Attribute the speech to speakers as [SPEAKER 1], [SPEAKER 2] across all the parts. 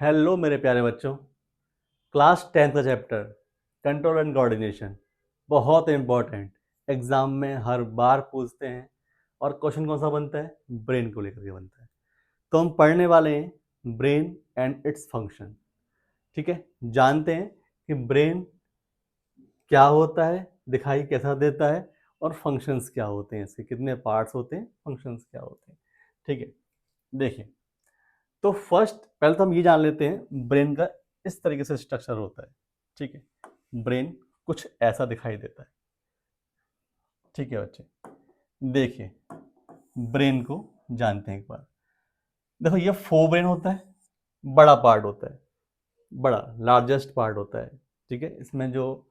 [SPEAKER 1] Hello मेरे प्यारे बच्चों। क्लास 10th का चैप्टर कंट्रोल एंड कोऑर्डिनेशन बहुत इंपॉर्टेंट, एग्जाम में हर बार पूछते हैं। और क्वेश्चन कौन सा बनता है? ब्रेन को लेकर के बनता है। तो हम पढ़ने वाले हैं ब्रेन एंड इट्स फंक्शन। ठीक है, जानते हैं कि ब्रेन क्या होता है, दिखाई कैसा देता है, और फंक्शंस क्या होते हैं, इसके कितने पार्ट्स होते हैं, फंक्शंस क्या होते हैं। ठीक है, देखिए, तो फर्स्ट पहले तो हम ये जान लेते हैं ब्रेन का इस तरीके से स्ट्रक्चर होता है। ठीक है, ब्रेन कुछ ऐसा दिखाई देता है। ठीक है बच्चे, देखिए, ब्रेन को जानते हैं एक बार। देखो, ये फोर ब्रेन होता है, बड़ा पार्ट होता है, बड़ा लार्जेस्ट पार्ट होता है। ठीक है, इसमें जो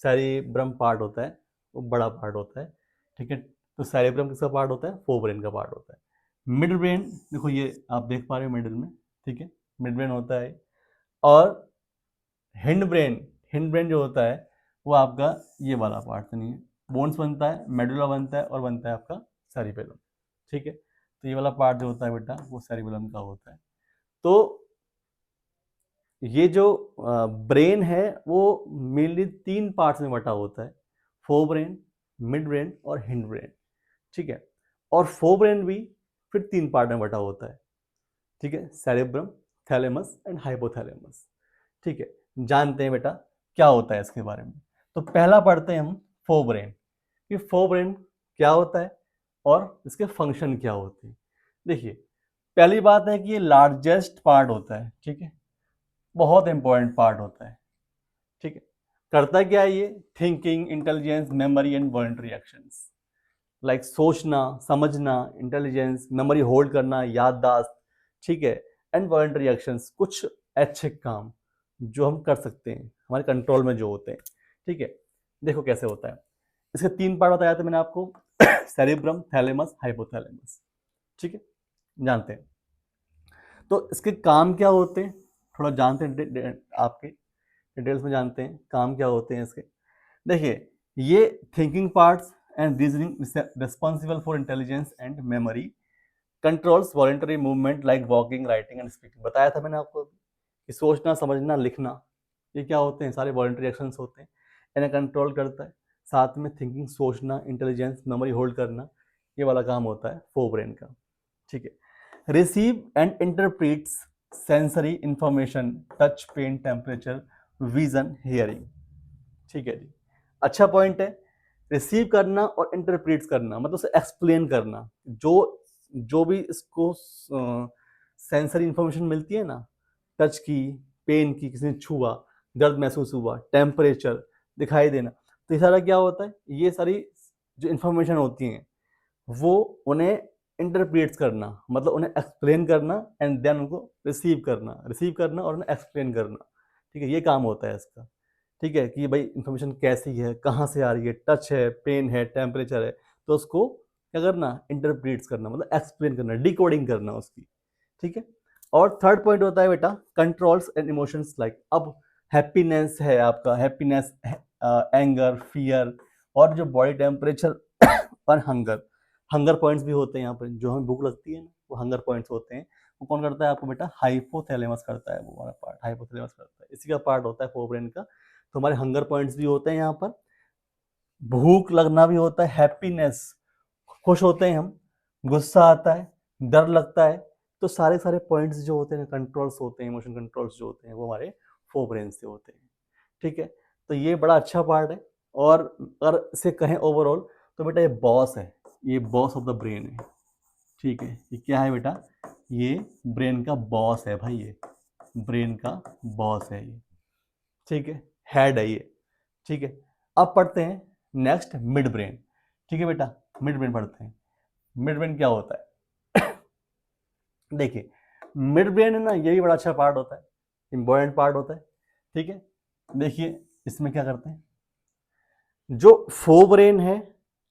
[SPEAKER 1] सेरिब्रम पार्ट होता है वो बड़ा पार्ट होता है। ठीक है, तो सेरिब्रम किसका पार्ट होता है? फोर ब्रेन का पार्ट होता है। मिड ब्रेन, देखो ये आप देख पा रहे हो मिडिल में। ठीक है, मिड ब्रेन होता है। और हिंड ब्रेन, हिंड ब्रेन जो होता है वो आपका ये वाला पार्ट तो नहीं है, बोन्स बनता है, मेडुला बनता है, और बनता है आपका सेरिबेलम। ठीक है, तो ये वाला पार्ट जो होता है बेटा वो सेरिबेलम का होता है। तो ये जो ब्रेन है वो मेनली तीन पार्ट्स में बटा होता है, फोर ब्रेन, मिड ब्रेन और हिंड ब्रेन। ठीक है, और फोर ब्रेन भी फिर तीन पार्ट में बटा होता है। ठीक है, सेरेब्रम, थैलेमस एंड हाइपोथैलेमस। ठीक है, जानते हैं बेटा क्या होता है इसके बारे में। तो पहला पढ़ते हैं हम फोर ब्रेन, कि फोर ब्रेन क्या होता है और इसके फंक्शन क्या होते हैं। देखिए, पहली बात है कि ये लार्जेस्ट पार्ट होता है। ठीक है, बहुत इंपॉर्टेंट पार्ट होता है। ठीक है, करता क्या है ये? Thinking, intelligence, memory and voluntary actions, like सोचना, समझना, इंटेलिजेंस, मेमोरी होल्ड करना, याददाश्त। ठीक है, एंड वॉलंटरी एक्शंस, कुछ ऐच्छिक काम जो हम कर सकते हैं हमारे कंट्रोल में जो होते हैं। ठीक है, देखो कैसे होता है। इसके तीन पार्ट बताया था मैंने आपको, सेरिब्रम, थैलेमस, हाइपोथैलेमस। ठीक है, जानते हैं। तो इसके काम क्या होते हैं, थोड़ा जानते हैं, आपके डिटेल्स में जानते हैं काम क्या होते हैं इसके। देखिए, ये thinking parts and reasoning responsible for intelligence and memory, controls voluntary movement like walking, writing and speaking. बताया था मैंने आपको कि सोचना, समझना, लिखना, ये क्या होते हैं? सारे वॉलंटरी एक्शंस होते हैं। इन्हें कंट्रोल करता है। साथ में थिंकिंग, सोचना, इंटेलिजेंस, मेमोरी होल्ड करना, ये वाला काम होता है फोर ब्रेन का। ठीक है, receive and interprets sensory information, touch, pain, temperature, vision, hearing. ठीक है जी, अच्छा पॉइंट है। रिसीव करना और इंटरप्रेट करना मतलब उसे एक्सप्लेन करना। जो जो भी इसको सेंसरी इंफॉर्मेशन मिलती है ना, टच की, पेन की, किसी ने छुआ, दर्द महसूस हुआ, टेम्परेचर, दिखाई देना, तो ये सारा क्या होता है? ये सारी जो इंफॉर्मेशन होती हैं वो उन्हें इंटरप्रेट करना, मतलब उन्हें एक्सप्लेन करना, एंड देन उनको रिसीव करना और उन्हें एक्सप्लेन करना। ठीक है, ये काम होता है इसका। ठीक है, कि भाई इंफॉर्मेशन कैसी है, कहाँ से आ रही है, टच है, पेन है, टेम्परेचर है, तो उसको क्या करना? इंटरप्रेट करना, मतलब एक्सप्लेन करना, डिकोडिंग करना उसकी। ठीक है, और थर्ड पॉइंट होता है बेटा कंट्रोल्स एंड इमोशंस, लाइक अब हैप्पीनेस है आपका, हैप्पीनेस, एंगर, फियर, और जो बॉडी टेम्परेचर और हंगर, हंगर पॉइंट्स भी होते हैं यहाँ पर, जो हमें भूख लगती है ना, वो हंगर पॉइंट्स होते हैं। वो कौन करता है आपको बेटा? हाइपोथैलेमस करता है, वो वाला पार्ट हाइपोथैलेमस करता है, इसी का पार्ट होता है फोर ब्रेन का। तो हमारे हंगर पॉइंट्स भी होते हैं यहाँ पर, भूख लगना भी होता है, हैप्पीनेस, खुश होते हैं हम, गुस्सा आता है, डर लगता है, तो सारे सारे पॉइंट्स जो होते हैं, कंट्रोल्स होते हैं, इमोशन कंट्रोल्स जो होते हैं, वो हमारे फोर ब्रेन से होते हैं। ठीक है, तो ये बड़ा अच्छा पार्ट है। और अगर इसे कहें ओवरऑल, तो बेटा ये बॉस है, ये बॉस ऑफ द ब्रेन है। ठीक है, ये क्या है बेटा? ये ब्रेन का बॉस है भाई, ये ब्रेन का बॉस है ये। ठीक है, हेड है ये। ठीक है, अब पढ़ते हैं नेक्स्ट मिड ब्रेन। ठीक है बेटा, मिड ब्रेन पढ़ते हैं। मिड ब्रेन क्या होता है? देखिए, मिड ब्रेन है ना, यही बड़ा अच्छा पार्ट होता है, इंपॉर्टेंट पार्ट होता है। ठीक है, देखिए इसमें क्या करते हैं, जो फोर ब्रेन है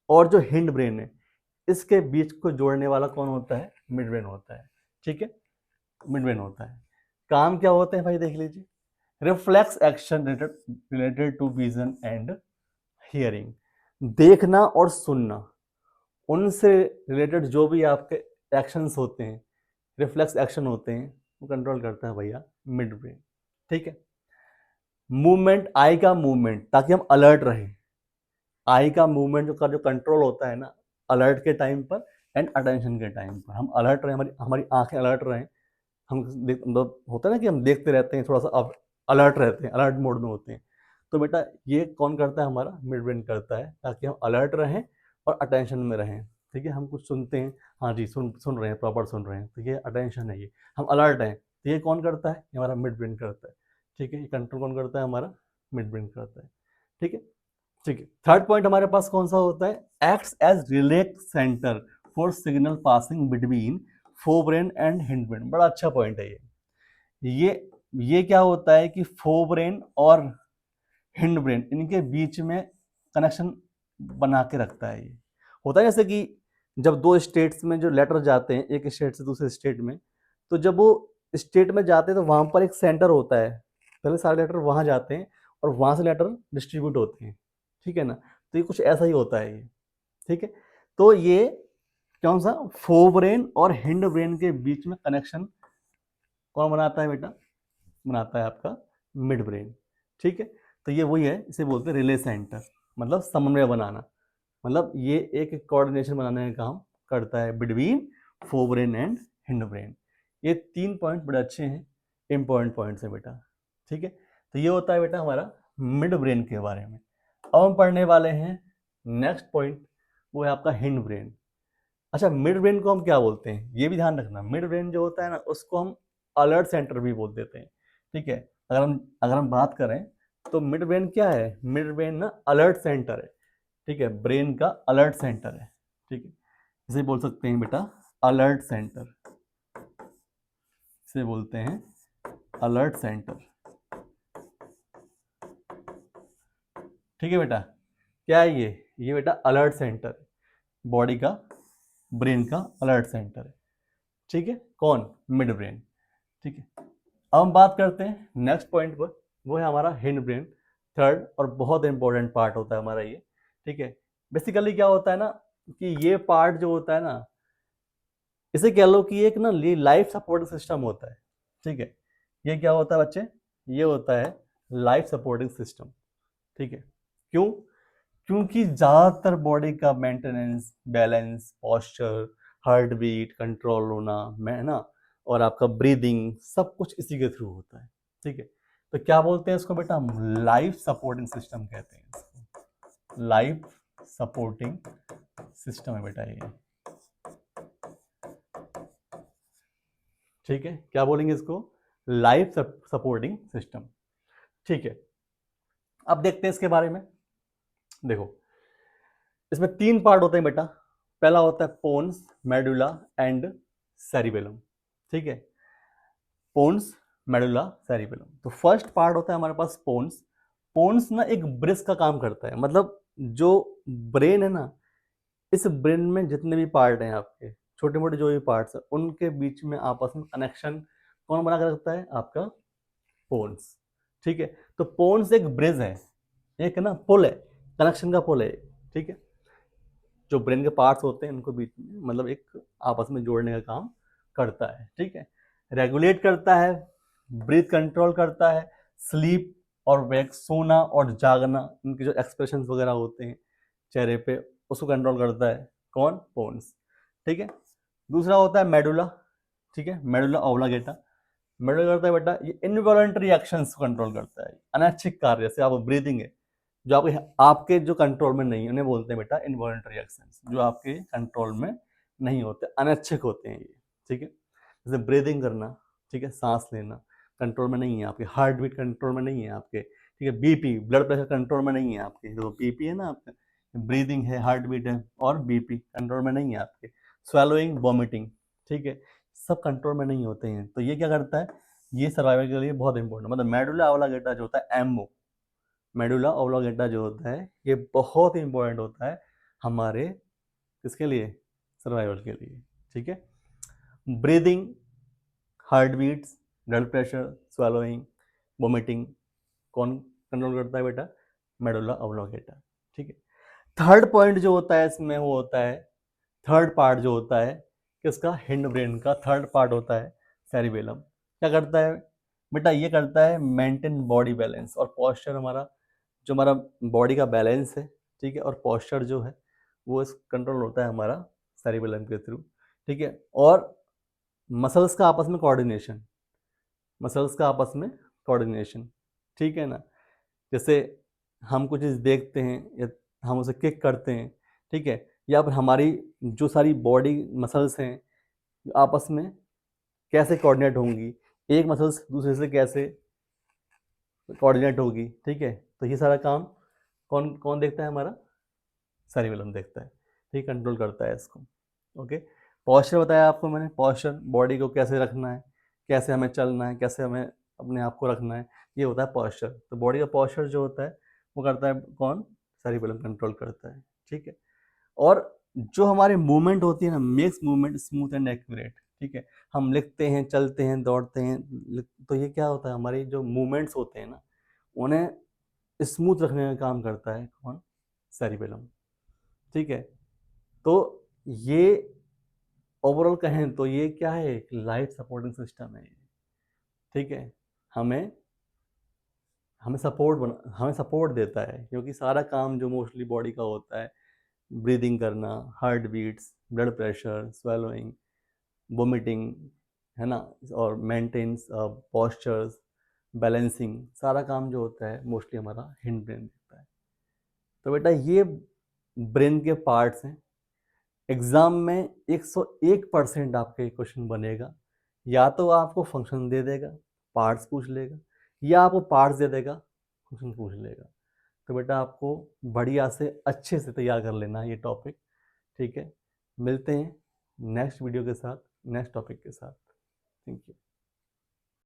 [SPEAKER 1] और जो हिंड ब्रेन है, इसके बीच को जोड़ने वाला कौन होता है? मिड ब्रेन होता है। ठीक है, मिड ब्रेन होता है। काम क्या होते हैं भाई, देख लीजिए। Reflex action related to vision and hearing, देखना और सुनना, उनसे रिलेटेड जो भी आपके एक्शंस होते हैं, रिफ्लेक्स एक्शन होते हैं, वो कंट्रोल करता है भैया मिड ब्रेन। ठीक है, मूवमेंट, आई का मूवमेंट, ताकि हम अलर्ट रहें। आई का मूवमेंट का जो कंट्रोल होता है ना, अलर्ट के टाइम पर एंड अटेंशन के टाइम पर हम अलर्ट रहें, हमारी हमारी आंखें अलर्ट रहें। हम मतलब होता है ना कि हम देखते रहते हैं, थोड़ा सा अब अलर्ट रहते हैं, अलर्ट मोड में होते हैं। तो बेटा ये कौन करता है, हमारा मिड ब्रेन करता है, ताकि हम अलर्ट रहें और अटेंशन में रहें। ठीक है, हम कुछ सुनते हैं, हाँ जी सुन सुन रहे हैं, प्रॉपर सुन रहे हैं, तो ये अटेंशन है, ये हम अलर्ट हैं, तो ये कौन करता है, ये हमारा मिड ब्रेन करता है। ठीक है, ये कंट्रोल कौन करता है, हमारा मिड ब्रेन करता है। ठीक है, ठीक है। थर्ड पॉइंट हमारे पास कौन सा होता है, acts as relay centre for signal passing between forebrain and hindbrain. बड़ा अच्छा पॉइंट है ये क्या होता है कि फोरब्रेन और हिंडब्रेन इनके बीच में कनेक्शन बना के रखता है। ये होता है जैसे कि जब दो स्टेट्स में जो लेटर जाते हैं एक स्टेट से दूसरे स्टेट में, तो जब वो स्टेट में जाते हैं तो वहां पर एक सेंटर होता है, पहले सारे लेटर वहां जाते हैं और वहां से लेटर डिस्ट्रीब्यूट होते हैं। ठीक है ना, तो ये कुछ ऐसा ही होता है ये। ठीक है, तो ये कौन सा, फोरब्रेन और हिंड ब्रेन के बीच में कनेक्शन कौन बनाता है बेटा, बनाता है आपका मिड ब्रेन। ठीक है, तो ये वही है, इसे बोलते हैं रिले सेंटर, मतलब समन्वय बनाना, मतलब ये एक कोऑर्डिनेशन बनाने का काम करता है between forebrain and hind brain. ये 3 पॉइंट बड़े अच्छे हैं, इंपॉर्टेंट पॉइंट्स है बेटा। ठीक है, तो ये होता है बेटा हमारा मिड ब्रेन के बारे में। अब हम पढ़ने वाले हैं नेक्स्ट पॉइंट, वो है आपका हिंड ब्रेन। अच्छा, मिड ब्रेन को हम क्या बोलते हैं, ये भी ध्यान रखना, मिड ब्रेन जो होता है ना उसको हम अलर्ट सेंटर भी बोल देते हैं। ठीक है, अगर हम बात करें तो मिड ब्रेन क्या है, मिड ब्रेन ना अलर्ट सेंटर है। ठीक है, ब्रेन का अलर्ट सेंटर है। ठीक है, इसे बोल सकते हैं बेटा अलर्ट सेंटर, इसे बोलते हैं अलर्ट सेंटर। ठीक है बेटा, क्या है ये बेटा अलर्ट सेंटर, बॉडी का, ब्रेन का अलर्ट सेंटर है। ठीक है, कौन, मिड ब्रेन। ठीक है, अब हम बात करते हैं नेक्स्ट पॉइंट पर, वो है हमारा हिंड ब्रेन, थर्ड और बहुत इंपॉर्टेंट पार्ट होता है हमारा ये। ठीक है, बेसिकली क्या होता है ना कि ये पार्ट जो होता है ना, इसे कह लो कि एक ना लाइफ सपोर्टिंग सिस्टम होता है। ठीक है, ये क्या होता है बच्चे, ये होता है लाइफ सपोर्टिंग सिस्टम। ठीक है, क्यों, क्योंकि ज़्यादातर बॉडी का maintenance, balance, posture, heart beat control होना, मैं ना, और आपका ब्रीदिंग सब कुछ इसी के थ्रू होता है। ठीक है, तो क्या बोलते हैं इसको बेटा, हम लाइफ सपोर्टिंग सिस्टम कहते हैं इसको, लाइफ सपोर्टिंग सिस्टम है बेटा ये। ठीक है, क्या बोलेंगे इसको, लाइफ सपोर्टिंग सिस्टम। ठीक है, अब देखते हैं इसके बारे में। देखो, इसमें 3 पार्ट होते हैं बेटा, पहला होता है पोन्स, मेडुला एंड सेरिबेलम। ठीक है, पोन्स, मेडुला, सेरिबेलम। तो फर्स्ट पार्ट होता है हमारे पास पोन्स। पोन्स ना एक ब्रिज का काम करता है, मतलब जो ब्रेन है ना, इस ब्रेन में जितने भी पार्ट हैं आपके, छोटे मोटे जो भी पार्ट्स हैं, उनके बीच में आपस में कनेक्शन कौन बना कर रखता है, आपका पोन्स। ठीक है, तो पोन्स एक ब्रिज है, एक ना पुल है, कनेक्शन का पुल है। ठीक है, जो ब्रेन के पार्ट्स होते हैं उनको बीच में मतलब एक आपस में जोड़ने का काम करता है। ठीक है, रेगुलेट करता है, ब्रीथ कंट्रोल करता है, स्लीप और वेक, सोना और जागना, इनके जो एक्सप्रेशंस वगैरह होते हैं चेहरे पे, उसको कंट्रोल करता है कौन, पोन्स। ठीक है, दूसरा होता है मेडुला। ठीक है, मेडुला ऑब्लांगेटा, मेडुला करता है बेटा ये इनवॉलंटरी एक्शंस को कंट्रोल करता है, अनैच्छिक कार्य, जैसे आप ब्रीदिंग है, जो आपके आपके जो कंट्रोल में नहीं है उन्हें बोलते हैं बेटा इनवॉलंटरी एक्शंस, जो आपके कंट्रोल में नहीं होते, अनैच्छिक होते हैं ये। ठीक है, जैसे ब्रीदिंग करना, ठीक है, सांस लेना कंट्रोल में नहीं है आपके, हार्ट बीट कंट्रोल में नहीं है आपके। ठीक है, बीपी, ब्लड प्रेशर कंट्रोल में नहीं है आपके, जो बीपी है ना आपका, ब्रीदिंग है, हार्ट बीट है और बीपी कंट्रोल में नहीं है आपके, स्वेलोइंग, वॉमिटिंग, ठीक है, सब कंट्रोल में नहीं होते हैं। तो ये क्या करता है, ये सर्वाइवल के लिए बहुत इंपॉर्टेंट, मतलब मेडुला ऑब्लांगेटा जो होता है, एमओ, मेडुला ऑब्लांगेटा जो होता है, ये बहुत इंपॉर्टेंट होता है हमारे किसके लिए, सर्वाइवल के लिए। ठीक है, breathing, heart beats, blood pressure, swallowing, vomiting, कौन कंट्रोल करता है बेटा, मेडुला ऑब्लांगेटा। ठीक है, थर्ड पॉइंट जो होता है इसमें वो होता है, थर्ड पार्ट जो होता है किसका, हिंड ब्रेन का थर्ड पार्ट होता है सेरिबेलम। क्या करता है, बेटा ये करता है मेंटेन बॉडी बैलेंस, और पॉस्चर हमारा जो हमारा बॉडी का बैलेंस है, ठीक है, और पॉस्चर जो है वो इस कंट्रोल होता है हमारा सेरिबेलम के थ्रू, ठीक है। और मसल्स का आपस में कोऑर्डिनेशन, मसल्स का आपस में कोऑर्डिनेशन, ठीक है ना। जैसे हम कुछ चीज़ देखते हैं या हम उसे किक करते हैं, ठीक है, या फिर हमारी जो सारी बॉडी मसल्स हैं आपस में कैसे कोऑर्डिनेट होंगी, एक मसल्स दूसरे से कैसे कोऑर्डिनेट होगी, ठीक है। तो ये सारा काम कौन कौन देखता है, हमारा सेरिबेलम देखता है, ठीक, कंट्रोल करता है इसको। ओके, पॉस्चर बताया आपको मैंने, पॉस्चर बॉडी को कैसे रखना है, कैसे हमें चलना है, कैसे हमें अपने आप को रखना है, ये होता है पॉस्चर। तो बॉडी का पॉस्चर जो होता है वो करता है कौन, सेरिबेलम कंट्रोल करता है, ठीक है। और जो हमारी मूवमेंट होती है ना, makes movement smooth and accurate, ठीक है। हम लिखते हैं, चलते हैं, दौड़ते हैं, तो ये क्या होता है, हमारी जो मूवमेंट्स होते हैं ना उन्हें स्मूथ रखने का काम करता है कौन, सेरिबेलम, ठीक है। तो ये ओवरऑल कहें तो ये क्या है, एक लाइफ सपोर्टिंग सिस्टम है, ठीक है। हमें हमें सपोर्ट देता है, क्योंकि सारा काम जो मोस्टली बॉडी का होता है, ब्रीदिंग करना, heart beats, blood pressure, swallowing, vomiting, है ना, और मेंटेन्स पॉस्चर्स, बैलेंसिंग, सारा काम जो होता है मोस्टली हमारा हिंड ब्रेन देता है। तो बेटा ये ब्रेन के पार्ट्स हैं। एग्जाम में 101% आपके क्वेश्चन बनेगा, या तो आपको फंक्शन दे देगा, पार्ट्स पूछ लेगा, या आपको पार्ट्स दे देगा, क्वेश्चन पूछ लेगा। तो बेटा आपको बढ़िया से अच्छे से तैयार कर लेना है ये टॉपिक, ठीक है। मिलते हैं नेक्स्ट वीडियो के साथ, नेक्स्ट टॉपिक के साथ। Thank you.